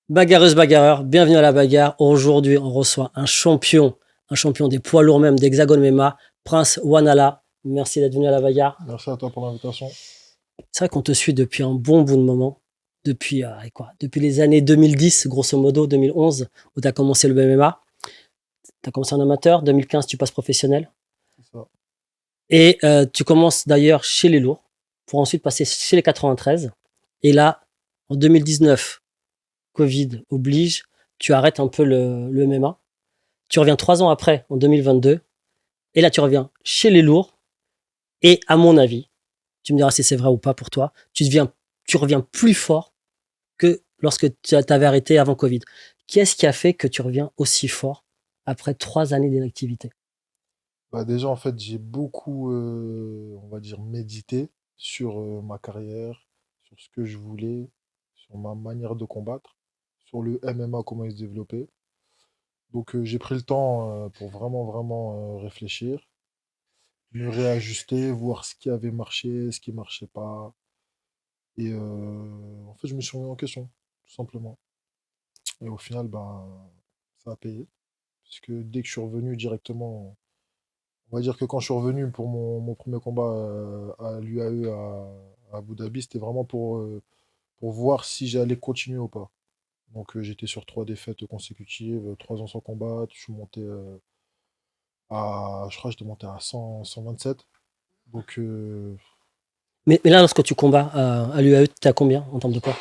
Bagarreuse, bagarreur, bienvenue à la bagarre. Aujourd'hui, on reçoit un champion des poids lourds même d'Hexagone MMA, Prince Wanala. Merci d'être venu à la bagarre. Merci à toi pour l'invitation. C'est vrai qu'on te suit depuis un bon bout de moment. Depuis les années 2010, grosso modo, 2011, où tu as commencé le MMA. Tu as commencé en amateur, 2015, tu passes professionnel. C'est ça. Et tu commences d'ailleurs chez les lourds, pour ensuite passer chez les 93. Et là, en 2019, Covid oblige, tu arrêtes un peu le MMA. Tu reviens 3 ans après, en 2022, et là tu reviens chez les lourds, et à mon avis, tu me diras si c'est vrai ou pas pour toi, tu reviens plus fort que lorsque tu avais arrêté avant Covid. Qu'est-ce qui a fait que tu reviens aussi fort après 3 années d'inactivité? Bah déjà, en fait, j'ai beaucoup, on va dire, médité sur ma carrière, sur ce que je voulais, sur ma manière de combattre, sur le MMA, comment il se développait. Donc, j'ai pris le temps pour vraiment, vraiment réfléchir, me réajuster, voir ce qui avait marché, ce qui marchait pas. Et en fait, je me suis remis en question, tout simplement. Et au final, ben, ça a payé. Puisque dès que je suis revenu directement. On va dire que quand je suis revenu pour mon premier combat à l'UAE à Abu Dhabi, c'était vraiment pour voir si j'allais continuer ou pas. Donc j'étais sur 3 défaites consécutives, 3 ans sans combat. Je suis monté je crois que j'étais monté à 100, 127. Donc Mais là, lorsque tu combats à l'UAE, tu es à combien en termes de poids?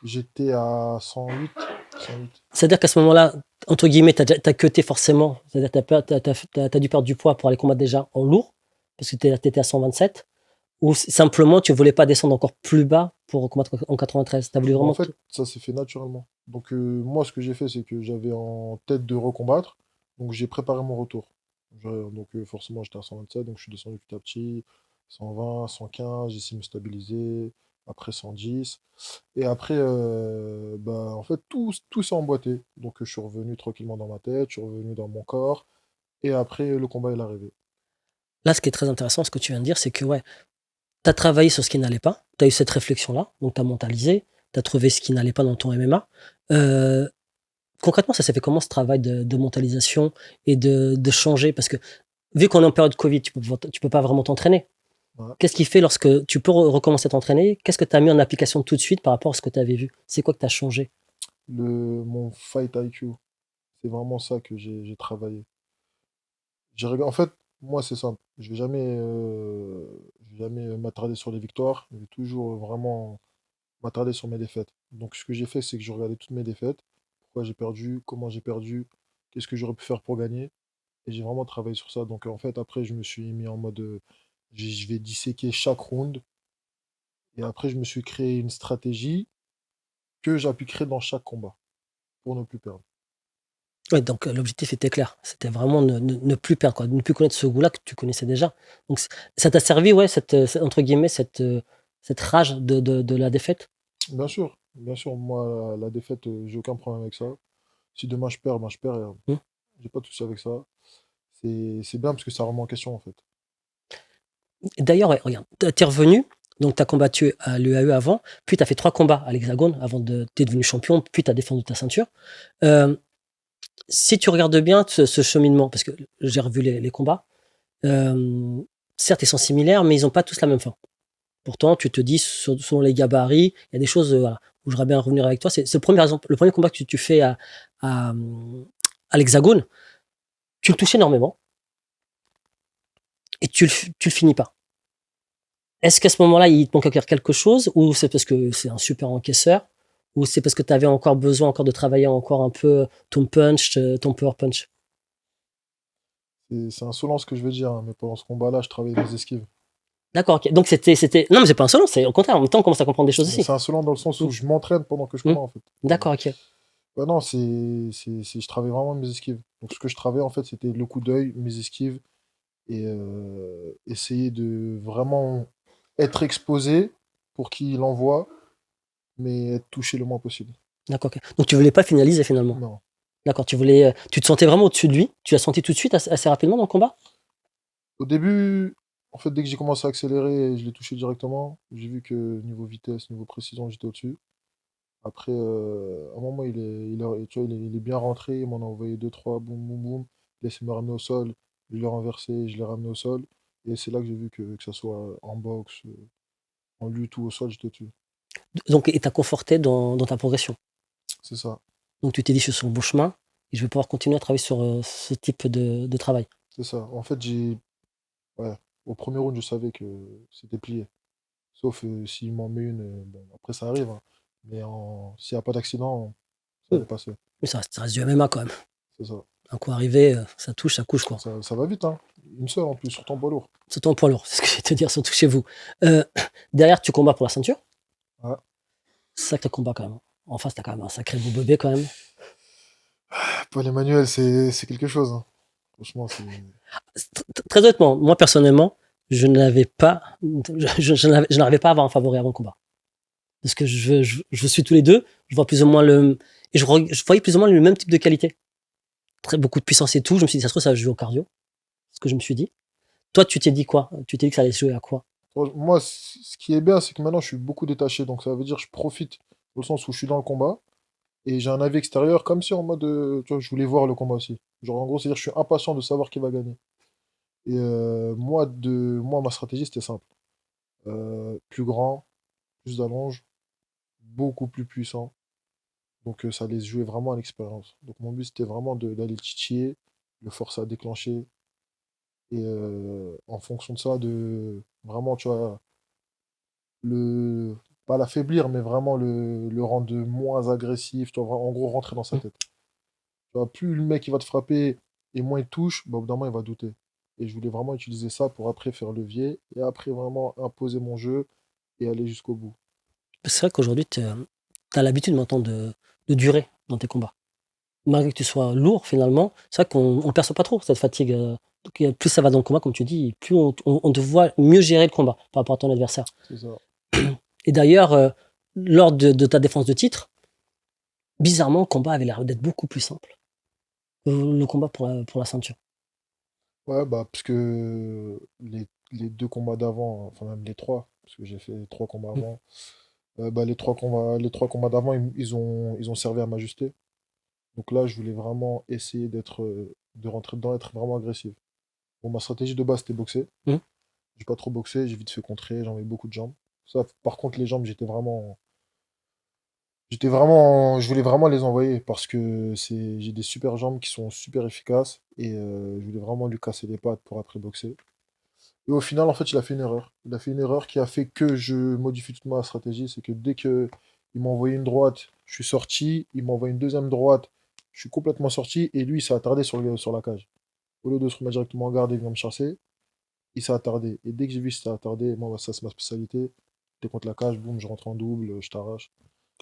j'étais à 108. 108. C'est-à-dire qu'à ce moment-là, entre guillemets, t'as cuté forcément. C'est-à-dire que t'as dû perdre du poids pour aller combattre déjà en lourd, parce que t'étais à 127. Ou simplement tu voulais pas descendre encore plus bas pour combattre en 93? Tu as voulu Bah, en vraiment fait, ça s'est fait naturellement. Donc moi, ce que j'ai fait, c'est que j'avais en tête de recombattre. Donc j'ai préparé mon retour. Donc forcément, j'étais à 127, donc je suis descendu petit à petit. 120, 115, j'ai essayé de me stabiliser. Après 110. Et après, bah, en fait, tout s'est emboîté. Donc je suis revenu tranquillement dans ma tête, je suis revenu dans mon corps. Et après, le combat est arrivé. Là, ce qui est très intéressant, ce que tu viens de dire, c'est que ouais, tu as travaillé sur ce qui n'allait pas, tu as eu cette réflexion-là, donc tu as mentalisé, tu as trouvé ce qui n'allait pas dans ton MMA. Euh, Concrètement, ça s'est fait comment ce travail de mentalisation et de changer? Parce que vu qu'on est en période Covid, tu peux pas vraiment t'entraîner. Voilà. Qu'est-ce qui fait lorsque tu peux recommencer à t'entraîner? Qu'est-ce que tu as mis en application tout de suite par rapport à ce que tu avais vu? C'est quoi que tu as changé? Mon fight IQ, c'est vraiment ça que j'ai travaillé. En fait, moi, c'est simple. Je vais jamais m'attarder sur les victoires. Je vais toujours vraiment m'attarder sur mes défaites. Donc, ce que j'ai fait, c'est que je regardais toutes mes défaites. Pourquoi j'ai perdu, comment j'ai perdu, qu'est-ce que j'aurais pu faire pour gagner. Et j'ai vraiment travaillé sur ça. Donc, en fait, après, je me suis mis en mode, je vais disséquer chaque round. Et après, je me suis créé une stratégie que j'appliquerai dans chaque combat pour ne plus perdre. Ouais, donc l'objectif était clair. C'était vraiment ne plus perdre, quoi, ne plus connaître ce goût-là que tu connaissais déjà. Donc ça t'a servi, ouais, entre guillemets, cette rage de la défaite. Bien sûr, moi, la défaite, j'ai aucun problème avec ça. Si demain je perds, ben je perds. Hmm. J'ai pas de souci avec ça. C'est bien parce que ça remet en question en fait. Et d'ailleurs, ouais, regarde, t'es revenu, donc t'as combattu à l'UAE avant, puis t'as fait 3 combats à l'Hexagone avant t'es devenu champion, puis t'as défendu ta ceinture. Euh, Si tu regardes bien ce cheminement, parce que j'ai revu les combats, euh, certes, ils sont similaires, mais ils n'ont pas tous la même fin. Pourtant, tu te dis, selon les gabarits, il y a des choses voilà, où j'aurais bien revenir avec toi. C'est le premier combat que tu fais à, à l'Hexagone. Tu le touches énormément et tu le finis pas. Est-ce qu'à ce moment-là, il te manque encore quelque chose, ou c'est parce que c'est un super encaisseur, ou c'est parce que tu avais encore besoin encore de travailler encore un peu ton punch, ton power punch? C'est insolent ce que je veux dire, hein, mais pendant ce combat-là, je travaillais mes esquives. D'accord, ok. Donc non, mais c'est pas insolent, c'est au contraire. En même temps, on commence à comprendre des choses Mais aussi. c'est insolent dans le sens Hmm. où je m'entraîne pendant que je Hmm. combats en fait. D'accord, ok. Bah non, je travaille vraiment mes esquives. Donc ce que je travaillais en fait, c'était le coup d'œil, mes esquives, et essayer de vraiment être exposé pour qu'il envoie, mais être touché le moins possible. D'accord, ok. Donc tu voulais pas finaliser finalement. Non. D'accord, tu te sentais vraiment au-dessus de lui. Tu l'as senti tout de suite, assez rapidement dans le combat. Au début, en fait, dès que j'ai commencé à accélérer, je l'ai touché directement. J'ai vu que niveau vitesse, niveau précision, j'étais au-dessus. Après, à un moment, tu vois, il est bien rentré, il m'en a envoyé deux, trois, boum, boum, boum. Il a essayé de me ramener au sol, je l'ai renversé, je l'ai ramené au sol. Et c'est là que j'ai vu que ça soit en boxe, en lutte ou au sol, j'étais dessus. Donc, et t'as conforté dans ta progression. C'est ça, Donc, tu t'es dit, je suis sur le bon chemin et je vais pouvoir continuer à travailler sur ce type de travail. c'est ça. En fait, ouais, au premier round, je savais que c'était plié. Sauf s'il m'en met une, bon, après ça arrive, hein. Mais s'il n'y a pas d'accident, ça Oui, allait passer. mais ça reste du MMA quand même. C'est ça. Un coup arrivé, ça touche, ça couche, quoi. Ça va vite, hein. Une seule en plus, sur ton poids lourd. C'est ton poids lourd, c'est ce que je vais te dire, surtout chez vous. Euh, derrière, tu combats pour la ceinture. Ouais. Sacré combat quand même. En face, t'as quand même un sacré beau bébé quand même. Paul Emmanuel, c'est quelque chose, hein. Franchement, c'est. Très honnêtement, moi personnellement, je n'avais pas, je n'arrivais pas à avoir un favori avant le combat. Parce que je suis tous les deux, je vois plus ou moins je voyais plus ou moins le même type de qualité. Très beaucoup de puissance et tout. Je me suis dit, ça se trouve, ça va jouer au cardio. C'est ce que je me suis dit. Toi, tu t'es dit quoi? Tu t'es dit que ça allait se jouer à quoi? Moi, ce qui est bien, c'est que maintenant, je suis beaucoup détaché. Donc, ça veut dire que je profite, dans le sens où je suis dans le combat. Et j'ai un avis extérieur, comme si en mode, tu vois, je voulais voir le combat aussi. Genre, en gros, c'est-à-dire que je suis impatient de savoir qui va gagner. Et moi, ma stratégie, c'était simple. Plus grand, plus d'allonge, beaucoup plus puissant. Donc, ça allait se jouer vraiment à l'expérience. Donc, mon but, c'était vraiment d'aller titiller, le forcer à déclencher. Et en fonction de ça, de vraiment, tu vois, le, pas l'affaiblir, mais vraiment le rendre moins agressif. Tu vois, en gros, rentrer dans sa tête. Tu vois, plus le mec il va te frapper et moins il touche, bah, au bout d'un moment, il va douter. Et je voulais vraiment utiliser ça pour après faire levier et après vraiment imposer mon jeu et aller jusqu'au bout. C'est vrai qu'aujourd'hui, tu as l'habitude maintenant de durer dans tes combats. Malgré que tu sois lourd, finalement, c'est vrai qu'on ne perçoit pas trop cette fatigue. Donc, plus ça va dans le combat, comme tu dis, plus on te voit mieux gérer le combat par rapport à ton adversaire. C'est ça. Et d'ailleurs, lors de ta défense de titre, bizarrement, le combat avait l'air d'être beaucoup plus simple que le combat pour la ceinture. Ouais, bah, parce que les deux combats d'avant, enfin même les trois, parce que j'ai fait trois combats Mm. avant, bah, les trois combats d'avant, ils ont servi à m'ajuster. Donc là, je voulais vraiment essayer de rentrer dedans, être vraiment agressif. Bon, ma stratégie de base, c'était boxer. Mm. J'ai pas trop boxé, j'ai vite fait contrer, j'envoyais beaucoup de jambes. Ça, par contre, les jambes, je voulais vraiment les envoyer parce que j'ai des super jambes qui sont super efficaces et je voulais vraiment lui casser les pattes pour après boxer. Et au final, en fait, il a fait une erreur. Il a fait une erreur qui a fait que je modifie toute ma stratégie. C'est que dès que il m'a envoyé une droite, je suis sorti. Il m'a envoyé une deuxième droite, je suis complètement sorti. Et lui, il s'est attardé sur la cage. Au lieu de se remettre directement en garde et venir me chasser, il s'est attardé. Et dès que j'ai vu qu'il s'est attardé, moi, bah, ça, c'est ma spécialité. T'es contre la cage, boum, je rentre en double, je t'arrache.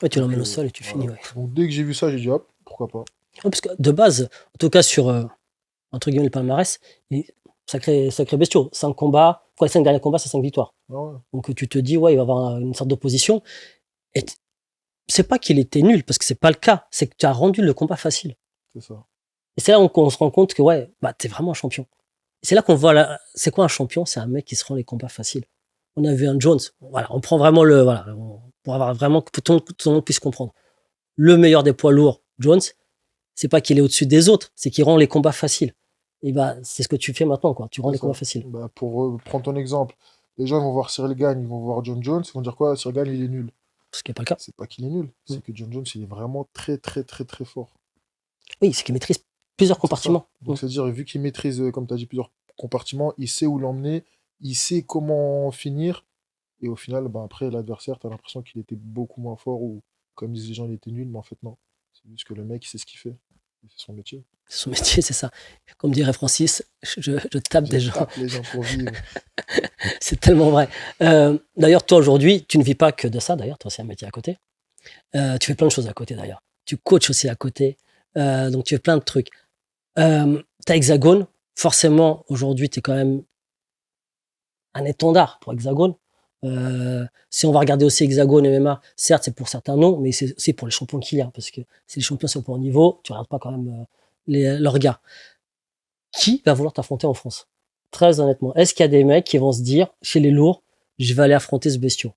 Ouais, tu Donc, l'emmènes au sol et tu voilà. finis. Ouais. Donc, dès que j'ai vu ça, j'ai dit, hop, pourquoi pas. Ouais, parce que de base, en tout cas sur entre guillemets le palmarès, sacré bestiaux. 5 combats, quoi, les 5 derniers combats, c'est 5 victoires. Ah ouais, Donc tu te dis, ouais, il va y avoir une sorte d'opposition. Et c'est pas qu'il était nul, parce que c'est pas le cas. C'est que tu as rendu le combat facile. c'est ça. Et c'est là qu'on se rend compte que, ouais, bah, t'es vraiment un champion. Et c'est là qu'on voit, c'est quoi un champion? C'est un mec qui se rend les combats faciles. On a vu un Jones. Voilà, on prend vraiment pour avoir vraiment que tout le monde puisse comprendre. Le meilleur des poids lourds, Jones, c'est pas qu'il est au-dessus des autres, c'est qu'il rend les combats faciles. Et bah, c'est ce que tu fais maintenant, quoi. Tu rends C'est les ça. combats faciles. Bah, pour prendre ton exemple, les gens ils vont voir Cyril Gagne, ils vont voir John Jones, ils vont dire quoi? Cyril Gagne, il est nul. Ce qui n'est pas le cas. C'est pas qu'il est nul, Mm. c'est que John Jones, il est vraiment très, très, très, très fort. Oui, c'est qu'il maîtrise plusieurs C'est ça. compartiments. Mm. Donc, c'est-à-dire, vu qu'il maîtrise, comme tu as dit, plusieurs compartiments, il sait où l'emmener, il sait comment finir. Et au final, bah, après, l'adversaire, tu as l'impression qu'il était beaucoup moins fort ou, comme disent les gens, il était nul, mais en fait, non. C'est juste que le mec, il sait ce qu'il fait. C'est son métier. C'est son métier, c'est ça. Comme dirait Francis, je tape Je des gens. tape les gens pour vivre. C'est tellement vrai. D'ailleurs, toi, aujourd'hui, tu ne vis pas que de ça, d'ailleurs. Toi, c'est un métier à côté. Tu fais plein de choses à côté, d'ailleurs. Tu coaches aussi à côté. Donc, tu fais plein de trucs. T'as Hexagone. Forcément, aujourd'hui, tu es quand même un étendard pour Hexagone. Si on va regarder aussi Hexagone MMA, certes, c'est pour certains noms, mais c'est aussi pour les champions qu'il y a. Parce que si les champions sont pas au niveau, tu regardes pas quand même leurs gars. Qui va vouloir t'affronter en France? Très honnêtement. Est-ce qu'il y a des mecs qui vont se dire, chez les lourds, je vais aller affronter ce bestiau?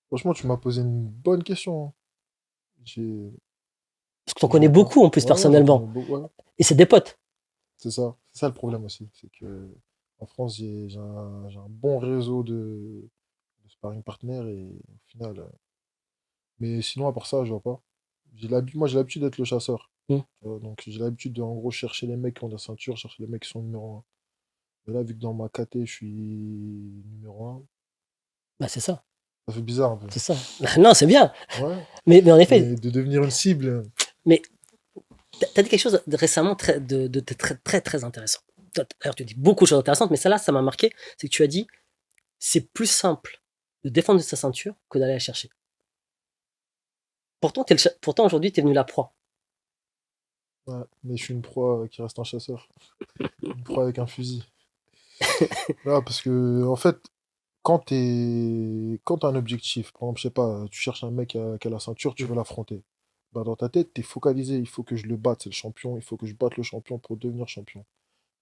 Franchement, tu m'as posé une bonne question, hein. J'ai Parce que t'en je connais vois pas. beaucoup en plus Ouais, ouais, j'en connais personnellement. beaucoup. Ouais, Et c'est des potes. c'est ça. C'est ça le problème aussi. C'est que en France, j'ai un bon réseau de sparring partners et au final. Mais sinon, à part ça, je vois pas. Moi, j'ai l'habitude d'être le chasseur. Hmm. Tu vois, donc, j'ai l'habitude de, en gros, chercher les mecs qui ont la ceinture, chercher les mecs qui sont numéro un. Mais là, vu que dans ma KT, je suis numéro un, Bah, c'est ça. ça fait bizarre un peu. C'est ça. Non, c'est bien. Ouais. Mais en effet, Mais de devenir une cible. mais t'as dit quelque chose récemment de très, très, très intéressant. D'ailleurs, tu dis beaucoup de choses intéressantes, mais celle-là, ça m'a marqué. C'est que tu as dit, c'est plus simple de défendre sa ceinture que d'aller la chercher. Pourtant, pourtant aujourd'hui, tu es venu la proie. Ouais. Mais je suis une proie qui reste un chasseur. Une proie avec un fusil. Là, parce que, en fait, quand t'as un objectif, par exemple, je sais pas, tu cherches un mec qui a la ceinture, tu Mm. veux l'affronter. Bah, dans ta tête, t'es focalisé, il faut que je le batte, c'est le champion, il faut que je batte le champion pour devenir champion.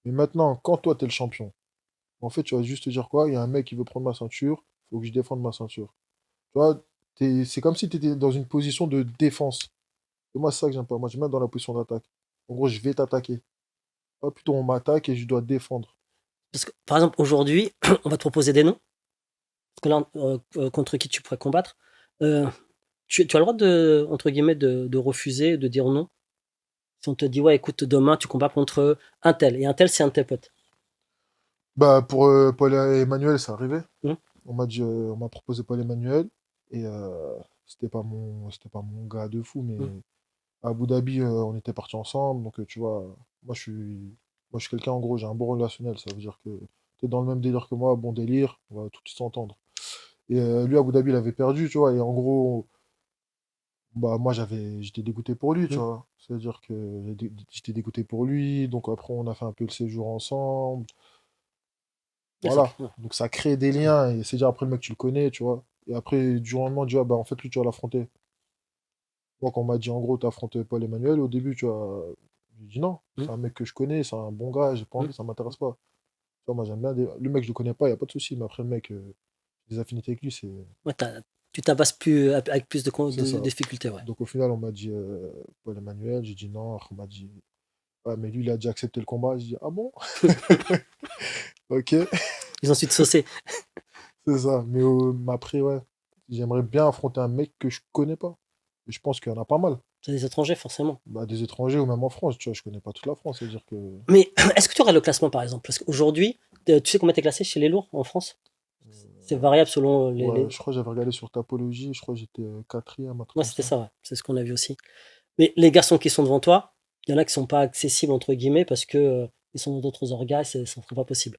Mais maintenant, quand toi, t'es le champion, en fait, tu vas juste te dire quoi? Il y a un mec qui veut prendre ma ceinture, il faut que je défende ma ceinture. Tu vois, c'est comme si tu étais dans une position de défense. Et moi, c'est ça que j'aime pas. Moi, j'aime bien dans la position d'attaque. En gros, je vais t'attaquer. Pas plutôt on m'attaque et je dois défendre. Parce que, par exemple, aujourd'hui, on va te proposer des noms. Parce que là, contre qui tu pourrais combattre. Euh, tu as le droit de, entre guillemets, de refuser, de dire non. Si on te dit, ouais, écoute, demain, tu combats contre un tel. Et un tel, c'est un de tes potes. Bah, pour Paul et Emmanuel, c'est arrivé. Hmm. On m'a proposé Paul Emmanuel. Et c'était pas mon gars de fou, mais Hmm. à Abu Dhabi, on était partis ensemble. Donc, tu vois, moi, je suis quelqu'un, en gros, j'ai un bon relationnel. Ça veut dire que t'es dans le même délire que moi, bon délire, on va tout de suite s'entendre. Et lui, à Abu Dhabi, il avait perdu, tu vois. Et en gros, bah, moi, j'étais dégoûté pour lui, tu Hmm. vois. C'est-à-dire que j'étais dégoûté pour lui. Donc, après, on a fait un peu le séjour ensemble. Ouais, ça, Voilà. ouais. Donc, ça crée des Hmm. liens. Et c'est déjà après le mec, tu le connais, tu vois. Et après, du jour au lendemain, tu vois, bah, en fait, lui, tu vas l'affronter. Moi, quand on m'a dit, en gros, t'affrontes Paul Emmanuel, au début, tu vois, j'ai dit non. Hmm. C'est un mec que je connais, c'est un bon gars, j'ai pas Hmm. envie, ça m'intéresse pas. Tu vois, moi, j'aime bien. Le mec, je le connais pas, y a pas de souci. Mais après, le mec, des affinités avec lui, Ouais, tu tabasses plus avec plus de, c'est ça. difficultés, ouais. Donc, au final, on m'a dit Paul Emmanuel, j'ai dit non. On m'a dit, ouais, mais lui, il a déjà accepté le combat. J'ai dit, ah bon? Ok, Ils ont ensuite saucé. c'est ça. Mais après, ouais, j'aimerais bien affronter un mec que je connais pas. Et je pense qu'il y en a pas mal. C'est des étrangers, forcément. Bah, des étrangers ou même en France, tu vois, je connais pas toute la France. C'est-à-dire que. Mais est-ce que tu aurais le classement, par exemple? Parce qu'aujourd'hui, tu sais comment t'es classé chez les lourds en France? C'est variable selon Ouais, je crois que j'avais regardé sur Tapologie, je crois que j'étais quatrième, un truc Ouais, comme c'était ça. ça, ouais. C'est ce qu'on a vu aussi. Mais les garçons qui sont devant toi, il y en a qui sont pas accessibles, entre guillemets, parce que ils sont dans d'autres orgas et ça ne serait pas possible.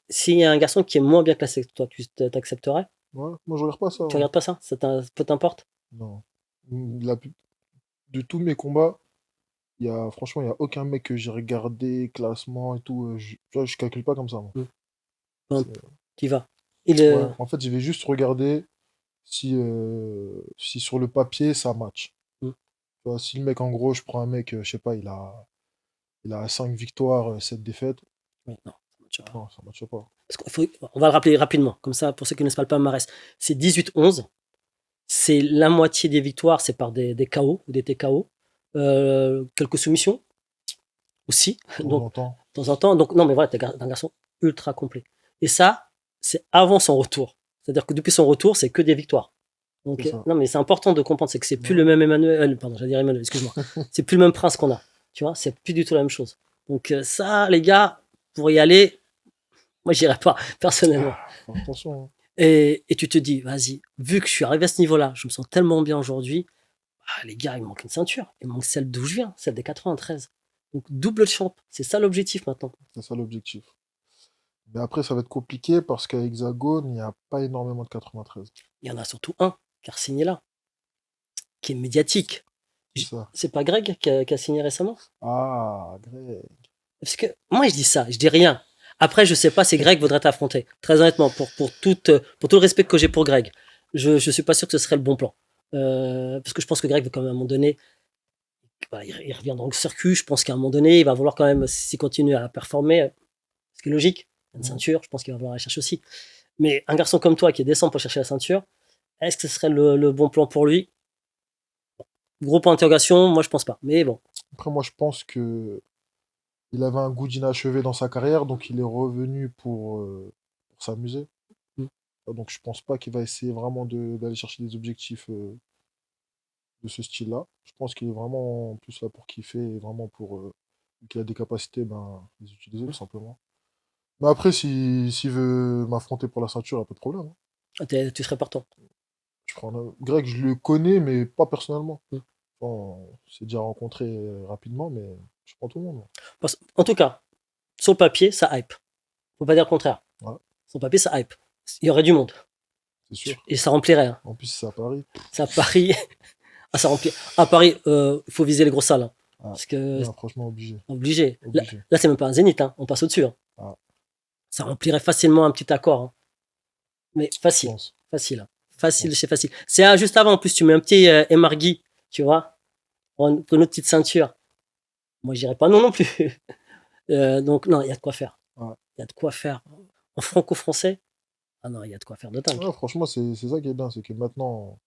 S'il y a un garçon qui est moins bien classé que toi, tu t'accepterais? Ouais, moi je regarde pas ça, Tu hein. regardes pas ça? Peu t'importe? Non. De tous mes combats, franchement, il y a aucun mec que j'ai regardé, classement et tout. Tu vois, je calcule pas comme ça, moi. Hmm. Bon, C'est- tu y vas. Il, Ouais, en fait, je vais juste regarder si sur le papier ça match. hmm. Tu vois, si le mec, en gros, je prends un mec, je sais pas, il a 5 victoires, 7 défaites, Ouais, non, ça matche pas. non, ça matche pas. Parce on va le rappeler rapidement, comme ça, pour ceux qui ne connaissent pas le palmarès. C'est 18-11. C'est la moitié des victoires, c'est par des KO ou des TKO. Quelques soumissions aussi, De temps donc en temps, de temps en temps. Donc non, mais voilà, t'es un garçon ultra complet. Et ça, c'est avant son retour. C'est-à-dire que depuis son retour, c'est que des victoires. c'est Donc ça. non, mais c'est important de comprendre, c'est que c'est plus le Ouais. même Emmanuel, pardon, j'allais dire Emmanuel, excuse-moi. C'est plus le même prince qu'on a. Tu vois, c'est plus du tout la même chose. Donc ça, les gars, pour y aller, moi, j'irai pas personnellement. Ah, faut faire attention, hein. Et tu te dis, vas-y, vu que je suis arrivé à ce niveau-là, je me sens tellement bien aujourd'hui, ah, les gars, il me manque une ceinture. Il me manque celle d'où je viens, celle des 93. Donc double champ, c'est ça l'objectif maintenant. C'est ça l'objectif. Mais après, ça va être compliqué parce qu'à Hexagone, il n'y a pas énormément de 93. Il y en a surtout un qui a signé là, qui est médiatique. C'est ça. C'est pas Greg qui a signé récemment? Ah, Greg. Parce que moi, je dis ça, je dis rien. Après, je sais pas si Greg voudrait t'affronter. Très honnêtement, pour tout le respect que j'ai pour Greg, je suis pas sûr que ce serait le bon plan. Parce que je pense que Greg, quand même, à un moment donné, voilà, il revient dans le circuit. Je pense qu'à un moment donné, il va vouloir quand même, s'il continue à performer, ce qui est logique, une Mhm. ceinture, je pense qu'il va vouloir aller chercher aussi. Mais un garçon comme toi qui descend pour chercher la ceinture, Est-ce que ce serait le bon plan pour lui? Gros point d'interrogation, moi je pense pas. Mais bon, Après, moi, je pense que il avait un goût d'inachevé dans sa carrière, donc il est revenu pour s'amuser. mm, Donc, je pense pas qu'il va essayer vraiment d'aller chercher des objectifs de ce style-là. Je pense qu'il est vraiment plus là pour kiffer et vraiment pour vu qu'il a des capacités, ben, les utiliser tout simplement. Mais après, s'il veut m'affronter pour la ceinture, il n'y a pas de problème, hein. tu serais partant. Greg, je le connais, mais pas personnellement. Mm. Bon, on s'est déjà rencontré rapidement, mais je prends tout le monde, moi. En tout cas, sur le papier, ça hype. Faut pas dire le contraire. Ouais, Sur le papier, ça hype. Il y aurait du monde. c'est sûr. Et ça remplirait, hein. En plus, c'est à Paris. Ça à Paris, ah, ça remplit. À Paris, il faut viser les grosses salles, hein. Ah, Parce que non, franchement, obligé. obligé. Là, Obligé. là, c'est même pas un zénith, hein. On passe au-dessus, hein. Ah, Ça remplirait facilement un petit accord, hein. Mais je facile. pense. Facile, hein. Je Facile, pense. c'est facile. C'est juste avant, en plus, tu mets un petit émargui, tu vois, pour notre petite ceinture. Moi, je dirais pas non non plus. Donc, non, il y a de quoi faire. Ah. Il y a de quoi faire. En franco-français, ah non, il y a de quoi faire de dingue. Ouais, franchement, c'est ça qui est bien. C'est que maintenant,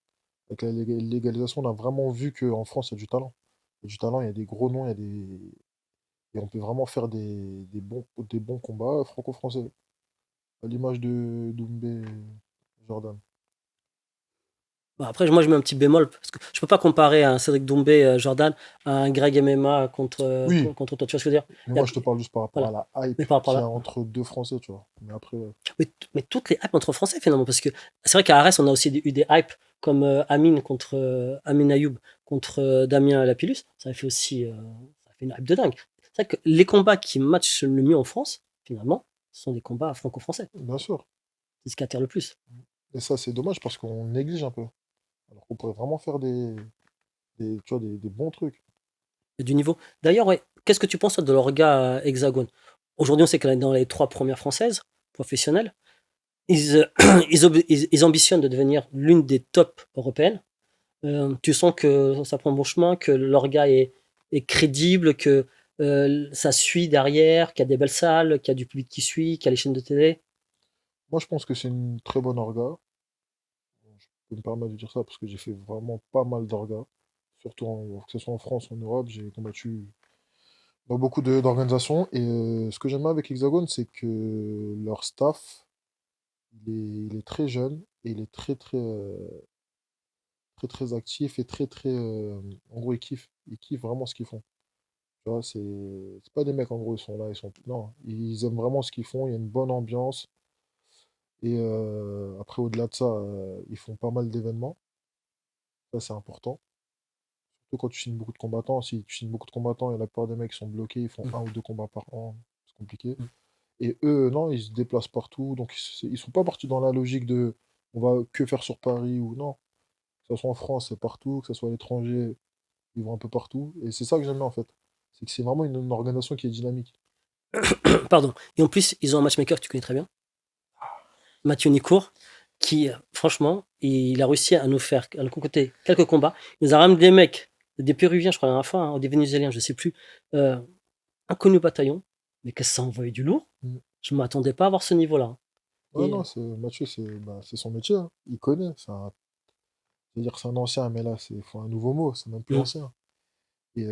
avec la légalisation, on a vraiment vu qu'en France, il y a du talent. Il y a du talent, il y a des gros noms, il y a des... et on peut vraiment faire des bons combats franco-français. À l'image de Doumbé Jordan. Bon, après, moi, je mets un petit bémol, parce que je peux pas comparer un Cédric Doumbé, Jordan, à un Greg MMA Oui, contre toi. Tu vois ce que je veux dire? mais Il y moi, a- je te parle juste par rapport à Voilà. la hype Mais par rapport qu'il y à a là. entre deux Français, tu vois. Mais après, Mais toutes les hypes entre Français, finalement, parce que c'est vrai qu'à Arès, on a aussi eu des hypes comme Amine contre Amine Ayoub contre Damien Lapillus. Ça a fait aussi ça a fait une hype de dingue. C'est vrai que les combats qui matchent le mieux en France, finalement, ce sont des combats franco-français. bien sûr. C'est ce qui attire le plus. Et ça, c'est dommage parce qu'on néglige un peu. Alors qu'on pourrait vraiment faire tu vois, des bons trucs. Et du niveau. D'ailleurs, ouais, qu'est-ce que tu penses toi, de l'orga Hexagone? Aujourd'hui, on sait qu'elle est dans les 3 premières françaises professionnelles. Ils ambitionnent de devenir l'une des tops européennes. Tu sens que ça prend bon chemin, que l'orga est crédible, que ça suit derrière, qu'il y a des belles salles, qu'il y a du public qui suit, qu'il y a les chaînes de télé. Moi, je pense que c'est une très bonne orga. Je peux me permettre de dire ça parce que j'ai fait vraiment pas mal d'orgas. Surtout que ce soit en France ou en Europe, j'ai combattu dans beaucoup d'organisations. Et ce que j'aime bien avec Hexagone, c'est que leur staff, il est très jeune et il est très actif et en gros, ils kiffent vraiment ce qu'ils font. Tu vois, c'est pas des mecs, en gros, ils sont là, ils sont. Non, ils aiment vraiment ce qu'ils font, il y a une bonne ambiance. Et après, au-delà de ça, ils font pas mal d'événements. Ça, c'est important. Surtout quand tu signes beaucoup de combattants. Si tu signes beaucoup de combattants et la plupart des mecs sont bloqués, ils font Mm, un ou deux combats par an. C'est compliqué. mm. Et eux, non, ils se déplacent partout. Donc, ils sont pas partis dans la logique de on va que faire sur Paris ou non. Que ce soit en France, c'est partout. Que ce soit à l'étranger, ils vont un peu partout. Et c'est ça que j'aime bien, en fait. C'est que c'est vraiment une organisation qui est dynamique. Pardon. Et en plus, ils ont un matchmaker que tu connais très bien, Mathieu Nicourt, qui, franchement, il a réussi à nous concocter quelques combats. Il nous a ramené des mecs, des Péruviens, je crois, la dernière fois, hein, ou des Vénézuéliens, je sais plus, euh, inconnus au bataillon, mais qu'est-ce que ça a envoyé du lourd. Mm. Je ne m'attendais pas à voir ce niveau-là, hein. Ouais, Et non, Mathieu, c'est son métier, hein. Il connaît. C'est-à-dire que c'est un ancien, mais là, faut un nouveau mot. C'est même plus mm, ancien. Et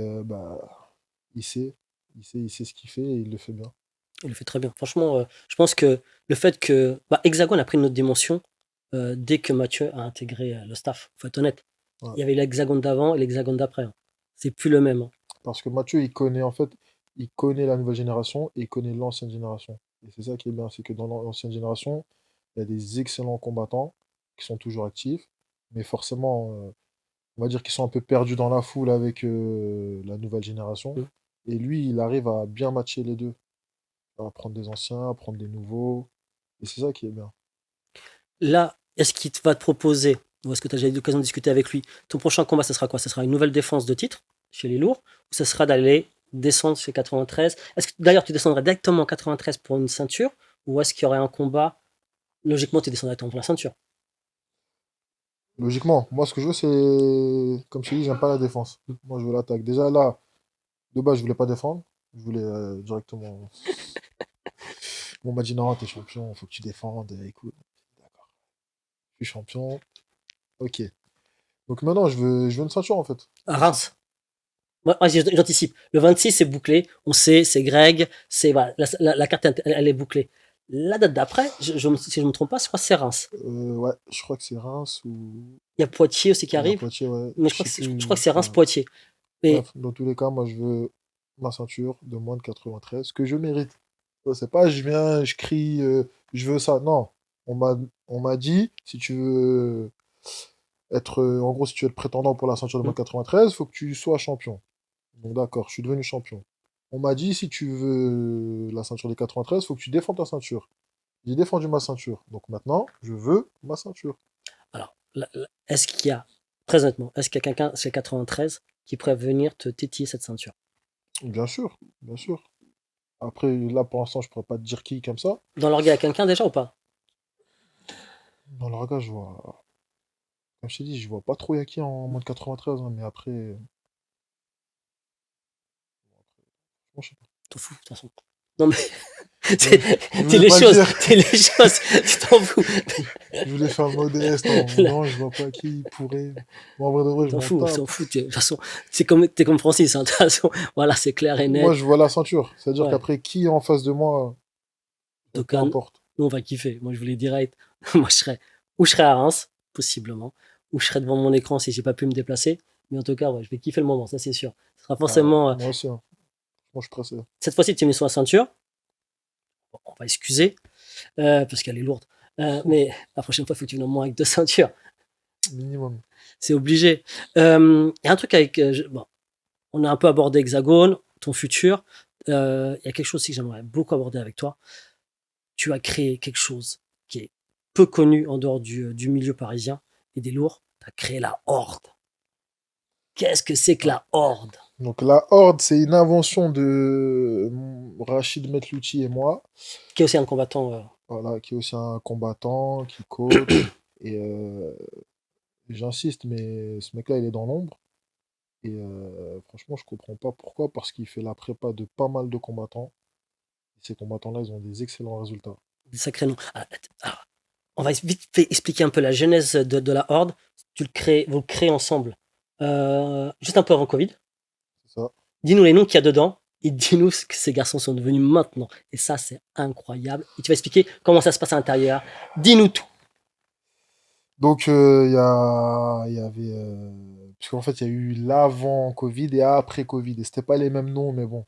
il sait. Il sait ce qu'il fait et il le fait bien. il le fait très bien. Franchement, je pense que le fait que Hexagone a pris une autre dimension dès que Mathieu a intégré le staff, faut être honnête. Ouais. Il y avait l'Hexagone d'avant et l'Hexagone d'après, hein. C'est plus le même, hein. Parce que Mathieu, il connaît en fait, il connaît la nouvelle génération et il connaît l'ancienne génération. Et c'est ça qui est bien, c'est que dans l'ancienne génération, il y a des excellents combattants qui sont toujours actifs, mais forcément, on va dire qu'ils sont un peu perdus dans la foule avec la nouvelle génération. Mm. Et lui, il arrive à bien matcher les deux, à prendre des anciens, à prendre des nouveaux. Et c'est ça qui est bien. Là, est-ce qu'il va te proposer, ou est-ce que tu as déjà eu l'occasion de discuter avec lui, ton prochain combat, ce sera quoi? Ce sera une nouvelle défense de titre chez les lourds, ou ce sera d'aller descendre chez 93? Est-ce que d'ailleurs tu descendrais directement en 93 pour une ceinture, ou est-ce qu'il y aurait un combat? Logiquement, tu descendrais directement pour la ceinture. Logiquement, moi, ce que je veux, c'est, comme je t'ai dit, j'aime pas la défense. Moi, je veux l'attaque. Déjà, là, de base, je voulais pas défendre. Je voulais directement. On m'a dit non, t'es champion, faut que tu défendes. Écoute, d'accord, je suis champion. Ok. Donc maintenant, je veux une ceinture, en fait. À Aussi. Reims. Moi, j'anticipe. Le 26, c'est bouclé. On sait, c'est Greg. C'est, voilà, la carte, elle est bouclée. La date d'après, si je me trompe pas, je crois que c'est Reims. Ouais, je crois que c'est Reims ou... Il y a Poitiers aussi qui Il y a arrive. Poitiers, ouais. Mais Je sais je crois plus. que c'est Ouais. Reims-Poitiers. Mais, Bref, dans tous les cas, moi, je veux ma ceinture de moins de 93, que je mérite. Ça, c'est pas je viens, je crie, je veux ça. Non. On m'a dit, si tu veux être, en gros, si tu veux être prétendant pour la ceinture de moins hmm, de 93, il faut que tu sois champion. Donc d'accord, je suis devenu champion. On m'a dit, si tu veux la ceinture des 93, il faut que tu défends ta ceinture. J'ai défendu ma ceinture. Donc maintenant, je veux ma ceinture. alors, est-ce qu'il y a, très honnêtement, est-ce qu'il y a quelqu'un chez 93 qui pourrait venir te tétiller cette ceinture? Bien sûr, bien sûr. Après, là, pour l'instant, je pourrais pas te dire qui comme ça. Dans l'orgue, il y a quelqu'un déjà ou pas? Dans le regard, comme je t'ai dit, je vois pas trop Yaki en moins de 93, hein, mais après, franchement, je sais T'en fous, de toute façon. Non, mais, pas. Je t'es voulais les pas le choses, dire. t'es les choses, tu t'en fous. Je voulais faire le modeste. Là, Non, je vois pas qui pourrait. Bon, en vrai de vrai, je m'en t'en tape. fous. De toute façon, t'es comme Francis, hein, de toute façon. Voilà, c'est clair et Moi, net. je vois la ceinture. C'est-à-dire Ouais. qu'après, qui est en face de moi, peu Donc, importe. nous, on va kiffer. Moi, je voulais direct. Moi, je serais à Reims, possiblement, ou je serais devant mon écran si j'ai pas pu me déplacer. Mais en tout cas, ouais, je vais kiffer le moment, ça c'est sûr. Ce sera Ah, forcément, moi aussi, hein. Moi, je suis pressé. cette fois-ci, tu mets sur la ceinture. Bon, on va excuser, parce qu'elle est lourde. Mais la prochaine fois, il faut que tu viennes au moins avec deux ceintures. Minimum. C'est obligé. Il y a un truc avec, bon, on a un peu abordé Hexagone, ton futur. Il y a quelque chose aussi que j'aimerais beaucoup aborder avec toi. Tu as créé quelque chose qui est peu connu en dehors du milieu parisien et des lourds. Tu as créé la Horde. Qu'est-ce que c'est que Ah. la Horde? Donc, la Horde, c'est une invention de Rachid Metlouti et moi. Qui est aussi un combattant. Voilà, qui est aussi un combattant, qui coach. Et j'insiste, mais ce mec-là, il est dans l'ombre. Et franchement, je comprends pas pourquoi. Parce qu'il fait la prépa de pas mal de combattants. Et ces combattants-là, ils ont des excellents résultats. Des sacrés noms. Alors, on va vite fait expliquer un peu la genèse de la Horde. Vous le créez ensemble. Juste un peu avant Covid. C'est ça. Dis-nous les noms qu'il y a dedans et dis-nous ce que ces garçons sont devenus maintenant. Et ça, c'est incroyable. Et tu vas expliquer comment ça se passe à l'intérieur. Dis-nous tout. Donc, il y avait. Parce qu'en fait, il y a eu l'avant Covid et après Covid. Et c'était pas les mêmes noms, mais bon.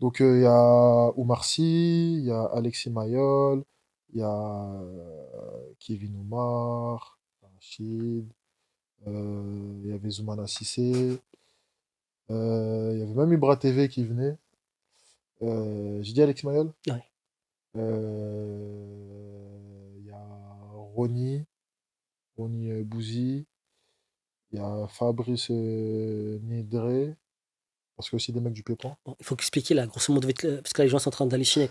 Donc, il y a Oumar Sy, il y a Alexis Mayol, il y a Kevin Oumar, Rachid, il y avait Zoumana Cissé, il y avait même Ibra TV qui venait. J'ai dit Alexis Mayol? Ouais. Il y a Ronnie, Ronnie Bouzy, il y a Fabrice Niedre, parce que aussi des mecs du Pépin. Bon, il faut expliquer là, grosso modo, vite, parce que là, les gens sont en train d'halluciner.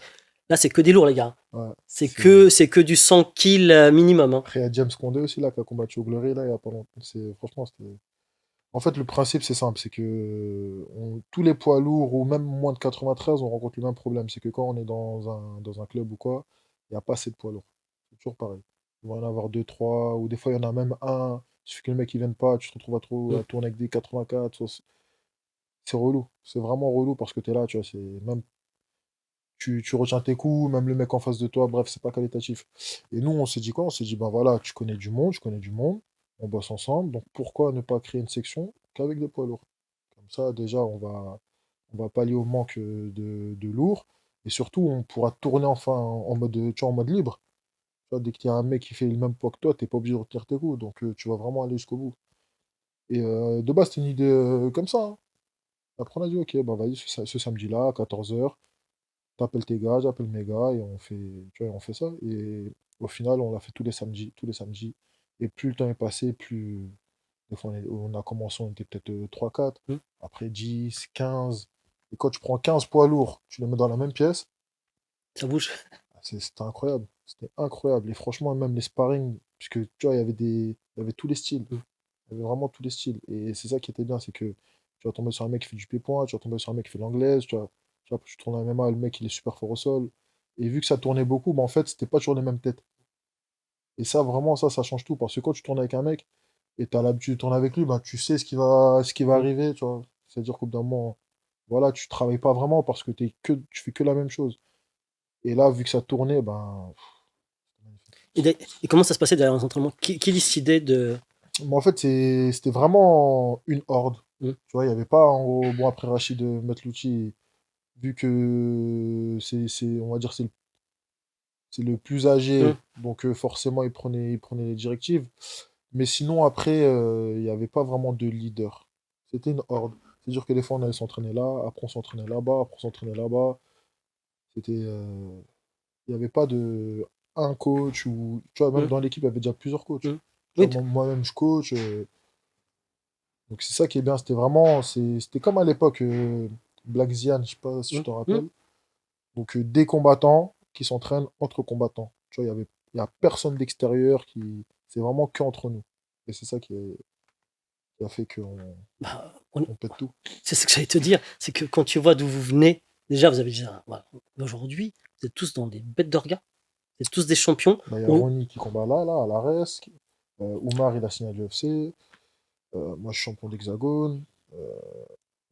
Là, c'est que des lourds, les gars. Ouais, C'est que du 100 kills minimum, hein. après, il y a James Condé aussi, là, qui a combattu au Glory, là, il y a pas longtemps. Franchement, c'était... En fait, le principe, c'est simple, c'est que tous les poids lourds, ou même moins de 93, on rencontre le même problème. C'est que quand on est dans un club ou quoi, il n'y a pas assez de poids lourds. C'est toujours pareil. Il va y en avoir deux, trois, ou des fois, il y en a même un. Il suffit que le mec, il vienne pas, tu te retrouves Mm. à tourner avec des 84. C'est relou. C'est vraiment relou parce que tu es là, tu vois, même tu retiens tes coups, même le mec en face de toi, bref, c'est pas qualitatif. Et nous, on s'est dit quoi? On s'est dit, ben voilà, tu connais du monde, je connais du monde, on bosse ensemble, donc pourquoi ne pas créer une section qu'avec des poids lourds? Comme ça, déjà, on va pallier au manque de lourds, et surtout, on pourra tourner enfin en mode, tu vois, en mode libre. Tu vois, dès qu'il y a un mec qui fait le même poids que toi, t'es pas obligé de retenir tes coups, donc tu vas vraiment aller jusqu'au bout. Et de base, c'était une idée comme ça, hein. Après, on a dit, ok, bah vas-y, ce samedi-là, à 14h, t'appelles tes gars, j'appelle mes gars, et tu vois, on fait ça. Et au final, on l'a fait tous les samedis, tous les samedis. Et plus le temps est passé, plus. Des fois, on a commencé, on était peut-être 3-4, Mm. après 10, 15. Et quand tu prends 15 poids lourds, tu les mets dans la même pièce, Ça bouge. c'était incroyable. C'était incroyable. Et franchement, même les sparring, puisque tu vois, il y avait tous les styles. Mm. Il y avait vraiment tous les styles. Et c'est ça qui était bien, c'est que tu vas tomber sur un mec qui fait du pied-point, tu vas tomber sur un mec qui fait l'anglaise, tu tournes un MMA, le mec il est super fort au sol. Et vu que ça tournait beaucoup, bah, en fait, c'était pas toujours les mêmes têtes. Et ça, vraiment, ça change tout. Parce que quand tu tournes avec un mec, et tu as l'habitude de tourner avec lui, ben, tu sais ce qui va Mm. arriver, tu vois. C'est-à-dire qu'au bout d'un moment, voilà, tu travailles pas vraiment parce que, tu fais que la même chose. Et là, vu que ça tournait, ben, c'est magnifique. Et comment ça se passait derrière les entraînements? Qui décidait de. Mais en fait, c'était vraiment une horde. Mm. Tu vois, il n'y avait pas, en gros, bon, après Rachid Metlouti, vu que on va dire, c'est le plus âgé, Mm. donc forcément, il prenait les directives. Mais sinon, après, il n'y avait pas vraiment de leader. C'était une horde. C'est-à-dire que des fois, on allait s'entraîner là, après on s'entraînait là-bas, après on s'entraînait là-bas. C'était, il n'y avait pas de un coach ou, tu vois, même Mm. dans l'équipe, il y avait déjà plusieurs coachs. Mm. Tu vois, Oui, moi-même, je coach. Donc c'est ça qui est bien. C'était comme à l'époque, Black Zian, je sais pas si tu mm. te Mm. rappelles. Donc des combattants qui s'entraînent entre combattants. Tu vois, il y a personne d'extérieur c'est vraiment qu'entre nous. Et c'est ça qui a fait qu'on Bah, on pète tout. c'est ce que j'allais te dire, c'est que quand tu vois d'où vous venez, déjà, vous avez déjà. Voilà, aujourd'hui, vous êtes tous dans des bêtes d'orgas, vous êtes tous des champions. Bah, il y a Ou Ronnie qui combat là, à l'Ares. Oumar, il a signé à l'UFC. Moi, je suis champion d'Hexagone. Euh,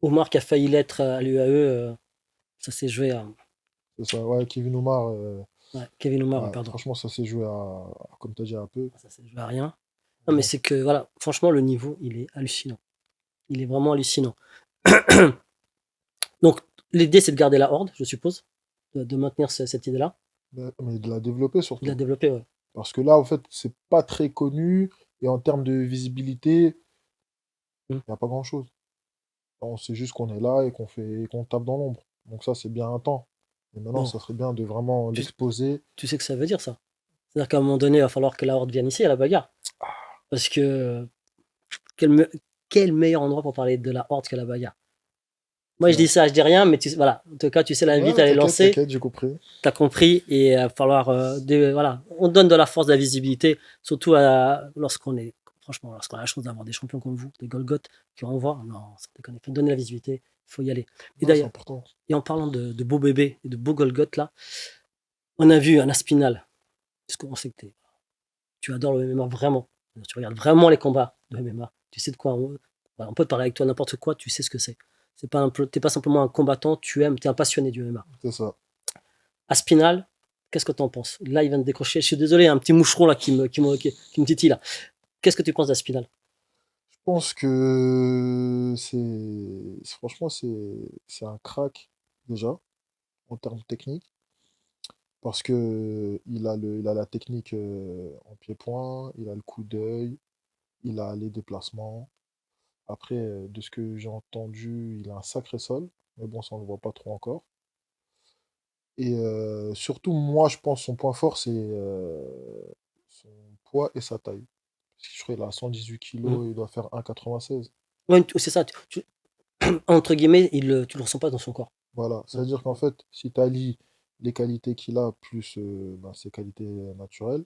Omar qui a failli l'être à l'UAE, ça s'est joué à. c'est ça, ouais, Kevin Oumar. Ouais, Kevin Omar, ouais, Ouais, pardon. franchement, ça s'est joué comme tu as dit, un peu. Ça s'est joué à rien. Non, mais Bon, c'est que, voilà, franchement, le niveau, il est hallucinant. Il est vraiment hallucinant. Donc, l'idée, c'est de garder la horde, je suppose, de maintenir cette idée-là, mais de la développer de la surtout. développer, ouais. Parce que là, en fait, c'est pas très connu. Et en termes de visibilité, Mm. il n'y a pas grand-chose. On sait juste qu'on est là et qu'on tape dans l'ombre. Donc ça, c'est bien un temps. Et maintenant, Bon, ça serait bien de vraiment tu, l'exposer. tu sais que ça veut dire, ça. C'est-à-dire qu'à un moment donné, il va falloir que la horde vienne ici à la bagarre. Parce que quel, me- quel meilleur endroit pour parler de la horde que la bagarre. Moi, je dis Ça. ça, je dis rien, mais voilà. En tout cas, tu sais l'invite Ouais, à les t'inquiète, lancer. t'inquiète, j'ai compris. T'as compris et il va falloir voilà, on donne de la force, de la visibilité, surtout lorsqu'on est franchement lorsqu'on a la chance d'avoir des champions comme vous, des Golgoth qui renvoient. Non, ça déconne, il faut donner la visibilité, il faut y aller. Et Non, c'est d'ailleurs, important. et en parlant de beaux bébés et de beaux Golgoth là, on a vu un Aspinal, parce qu'on sait que tu adores le MMA vraiment, tu regardes vraiment les combats de MMA, tu sais de quoi voilà, on peut te parler avec toi n'importe quoi, tu sais ce que c'est. T'es pas simplement un combattant, tu aimes, t'es un passionné du MMA. C'est ça. Aspinal, qu'est-ce que tu en penses? Là, il vient de décrocher. Je suis désolé, il y a un petit moucheron là qui me titille là. Qu'est-ce que tu penses d'Aspinal? Je pense que franchement, c'est un crack, déjà, en termes techniques. Parce que il a la technique en pied-point, il a le coup d'œil, il a les déplacements. Après, de ce que j'ai entendu, il a un sacré sol. Mais bon, ça, on ne le voit pas trop encore. Et surtout, moi, je pense son point fort, c'est son poids et sa taille. Parce que je crois qu'il a 118 Mhm. kilos et il doit faire 1,96. Ouais, c'est ça. Entre guillemets, tu le ressens pas dans son corps. Voilà. Ouais. C'est-à-dire qu'en fait, si tu allies les qualités qu'il a plus ben, ses qualités naturelles,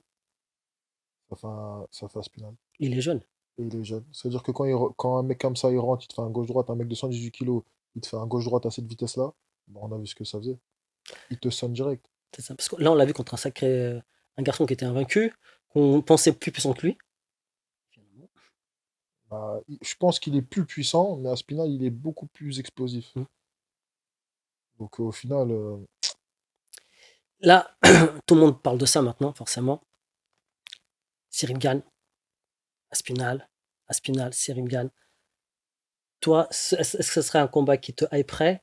ça fait un Spinal. Il est jeune. Et il est jeune. C'est-à-dire que quand un mec comme ça, il rentre, il te fait un gauche-droite, un mec de 118 kilos, il te fait un gauche-droite à cette vitesse-là, bon, on a vu ce que ça faisait. Il te sonne direct. C'est ça. Parce que là, on l'a vu contre un garçon qui était invaincu, qu'on pensait plus puissant que lui. Finalement. Bah, je pense qu'il est plus puissant, mais Aspinal, il est beaucoup plus explosif. Mhm. Donc au final, Là, tout le monde parle de ça maintenant, forcément. Cyril Gann, Aspinal, Aspinal, Cyril Gann. Toi, est-ce que ce serait un combat qui te hyperait?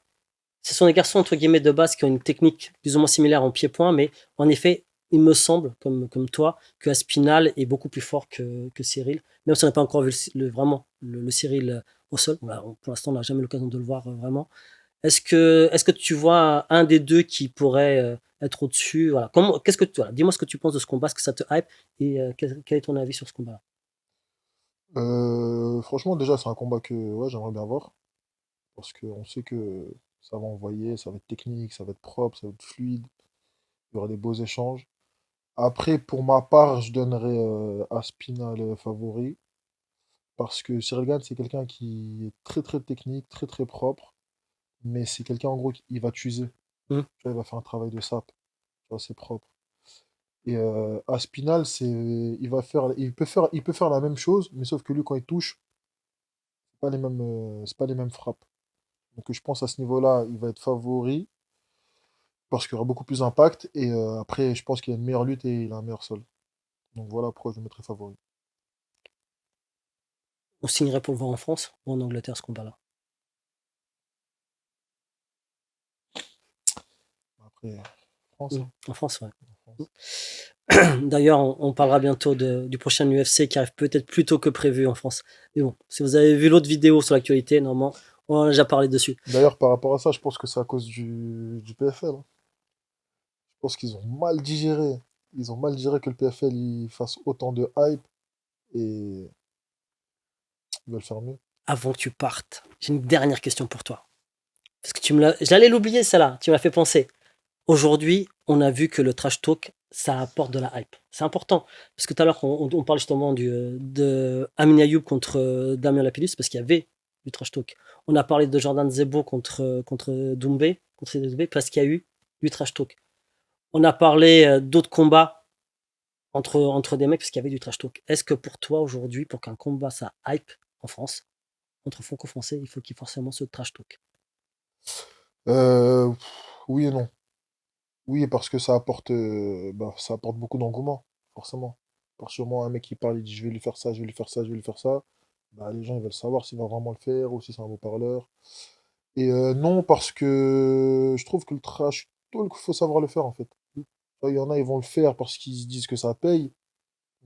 Ce sont des garçons entre guillemets de base qui ont une technique plus ou moins similaire en pied-point, mais en effet, il me semble, comme toi, que Aspinal est beaucoup plus fort que Cyril, même si on n'a pas encore vu vraiment le Cyril au sol. Voilà, pour l'instant, on n'a jamais l'occasion de le voir vraiment. Est-ce que tu vois un des deux qui pourrait être au-dessus? Voilà. Voilà, dis-moi ce que tu penses de ce combat, est-ce que ça te hype et quel est ton avis sur ce combat-là? franchement, déjà, c'est un combat que ouais, j'aimerais bien voir. Parce qu'on sait que ça va envoyer, ça va être technique, ça va être propre, ça va être fluide, il y aura des beaux échanges. Après, pour ma part, je donnerais Aspinal favori. Parce que Cyril Gane, c'est quelqu'un qui est très très technique, très très propre. Mais c'est quelqu'un en gros qui il va t'user. Hmm. Tu vois, il va faire un travail de sape. Tu vois, c'est propre. Et Aspinal, il peut faire la même chose, mais sauf que lui, quand il touche, c'est pas les mêmes frappes. Donc je pense à ce niveau-là, il va être favori parce qu'il y aura beaucoup plus d'impact. Et après, je pense qu'il a une meilleure lutte et il a un meilleur sol. Donc voilà pourquoi je le mettrai favori. On signerait pour le voir en France ou en Angleterre ce combat-là? Après, France, hein, En France, ouais. France. D'ailleurs, on parlera bientôt du prochain UFC qui arrive peut-être plus tôt que prévu en France. Mais bon, si vous avez vu l'autre vidéo sur l'actualité, normalement, on en a déjà parlé dessus. D'ailleurs, par rapport à ça, je pense que c'est à cause du PFL, hein. Je pense qu'ils ont mal digéré. Ils ont mal digéré que le PFL il fasse autant de hype et ils veulent faire mieux. Avant que tu partes, j'ai une dernière question pour toi. Parce que j'allais l'oublier, celle-là. Tu m'as fait penser. Aujourd'hui, on a vu que le trash talk, ça apporte de la hype. C'est important. Parce que tout à l'heure, on parle justement de Amin Ayoub contre Damien Lapillus, parce qu'il y avait du trash talk. On a parlé de Jordan Zebo contre Doumbé, contre Cédric Doumbé, parce qu'il y a eu du trash talk. On a parlé d'autres combats entre des mecs, parce qu'il y avait du trash talk. Est-ce que pour toi, aujourd'hui, pour qu'un combat, ça hype en France, entre franco-français, il faut qu'il y ait forcément ce trash talk? Euh, oui et non. Oui, parce que ça apporte beaucoup d'engouement, forcément. Parce que moi, un mec qui parle, il dit je vais lui faire ça, je vais lui faire ça, je vais lui faire ça. Bah, les gens ils veulent savoir s'il va vraiment le faire ou si c'est un beau parleur. Et non, parce que je trouve que le trash talk, faut savoir le faire en fait. Tu vois, il y en a, ils vont le faire parce qu'ils se disent que ça paye,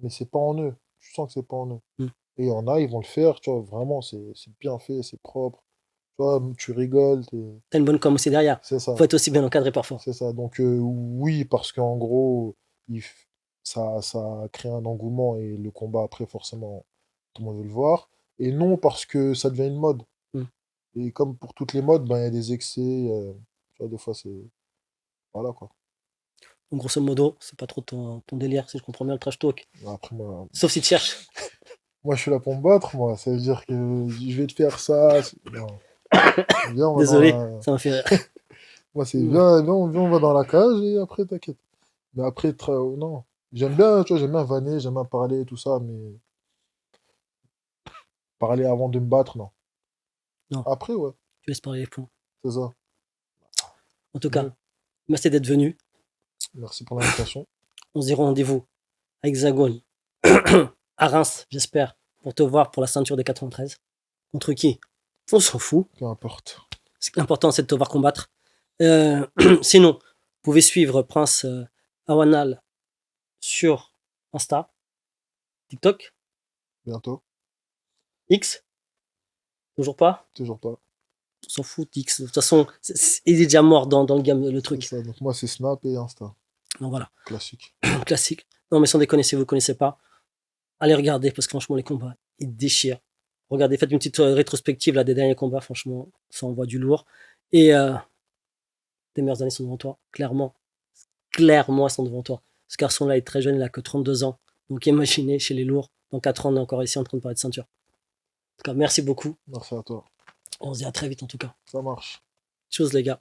mais c'est pas en eux. Tu sens que c'est pas en eux. Hmm. Et il y en a, ils vont le faire, tu vois, vraiment, c'est bien fait, c'est propre. Tu vois, tu rigoles, T'as une bonne com aussi derrière. c'est ça. Faut être aussi bien encadré parfois. C'est ça. Donc oui, parce qu'en gros, ça crée un engouement et le combat après, forcément, tout le monde veut le voir. Et non, parce que ça devient une mode. Hmm. Et comme pour toutes les modes, ben, il y a des excès. Tu vois, des fois, c'est... Voilà, quoi. Donc, grosso modo, c'est pas trop ton délire, si je comprends bien le trash talk. Après, Sauf si tu cherches. moi, je suis là pour me battre, moi. Ça veut dire que je vais te faire ça. Non. Viens, on va dans Désolé, la... ça m'a fait rire. Moi, c'est Hmm. viens, on va dans la cage et après, t'inquiète. Mais après, non. J'aime bien, tu vois, j'aime bien vanner, j'aime bien parler, tout ça, mais parler avant de me battre, non. Non, Après, ouais, tu laisses parler les points. c'est ça. En tout C'est cas, mieux. merci d'être venu. Merci pour l'invitation. On se dira rendez-vous à Hexagone, à Reims, j'espère, pour te voir pour la ceinture des 93. Contre qui? On s'en fout. Peu importe. L'important, c'est de te voir combattre. Euh, Sinon, vous pouvez suivre Prince Awanal sur Insta, TikTok, Bientôt. X, toujours pas. Toujours pas. On s'en fout, X. De toute façon, il est déjà mort dans le game, le C'est truc. ça. Donc moi, c'est Snap et Insta. Donc voilà, Classique. classique. Non, mais sans déconner, si vous ne connaissez pas, allez regarder parce que franchement, les combats, ils déchirent. Regardez, faites une petite rétrospective là, des derniers combats. Franchement, ça envoie du lourd. Et tes meilleures années sont devant toi. Clairement, clairement, elles sont devant toi. Ce garçon-là est très jeune, il a que 32 ans. Donc imaginez, chez les lourds, dans 4 ans, on est encore ici en train de parler de ceinture. En tout cas, merci beaucoup. Merci à toi. On se dit à très vite en tout cas. Ça marche. Chose les gars.